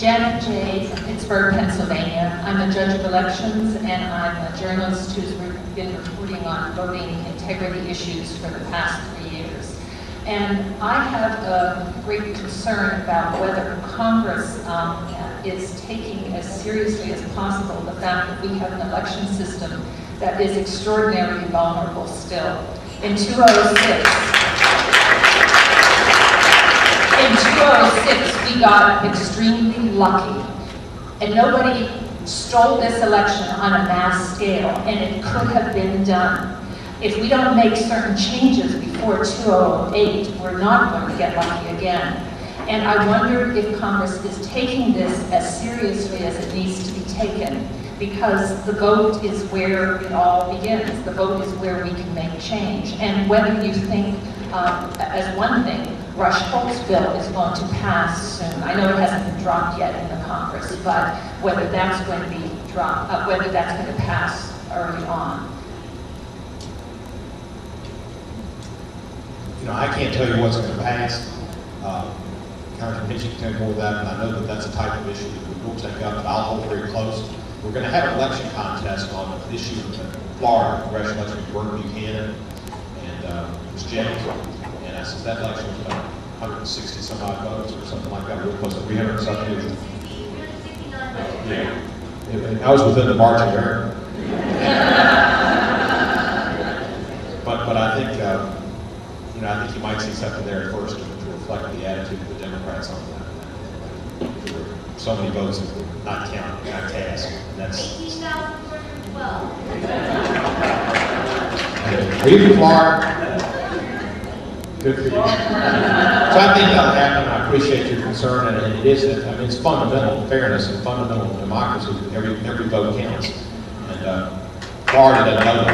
Janet J. from Pittsburgh, Pennsylvania. I'm a judge of elections, and I'm a journalist who's been reporting on voting integrity issues for the past 3 years. And I have a great concern about whether Congress is taking as seriously as possible the fact that we have an election system that is extraordinarily vulnerable still. In 2006, we got extremely lucky, and nobody stole this election on a mass scale, and it could have been done. If we don't make certain changes before 2008, we're not going to get lucky again. And I wonder if Congress is taking this as seriously as it needs to be taken, because the vote is where it all begins. The vote is where we can make change. And whether you think, as one thing, Rush Holt's bill is going to pass soon. I know it hasn't been dropped yet in the Congress, but whether that's going to be dropped, whether that's going to pass early on. You know, I can't tell you what's going to pass. Congressman Hinchey can tell you more of that, and I know that that's a type of issue that we will take up, but I'll hold very close. We're going to have an election contest on an issue in Florida, congressional election with Gordon Buchanan and Ms. Jeannie. And I said that election was about 160 some odd votes or something like that, real close to 300 something. Yeah. I was within the margin there. but I think I think you might see something there at first to reflect the attitude of the Democrats on that. So many votes that were not counted, not cast. That's 18,412. Are you from Florida? Good for you. So I think that'll happen. I appreciate your concern, and it is that, I mean, it's fundamental fairness and fundamental democracy. Every vote counts, and Florida doesn't know that.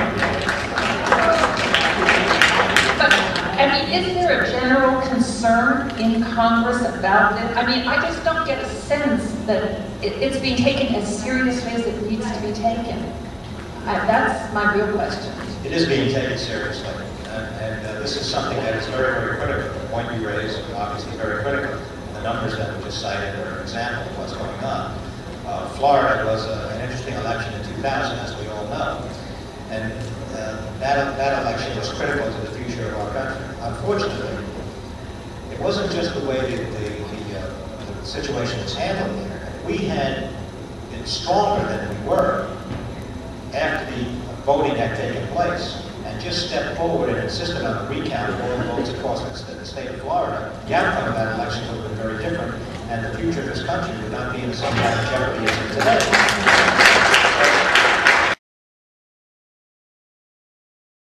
I mean, is there a general concern in Congress about this? I mean, I just don't get a sense that it's being taken as seriously as it needs to be taken. That's my real question. It is being taken seriously, and this is something that is very, very critical. The point you raised is obviously very critical. The numbers that we just cited are an example of what's going on. Florida was an interesting election in 2000, as we all know, and that election was critical to the future of our country. Unfortunately, it wasn't just the way the situation was handled there. We had been stronger than we were after the voting had taken place and just stepped forward and insisted on a recount of all the votes across the state of Florida, the outcome of that election would have been very different, and the future of this country would not be in the same kind of jeopardy as it is today.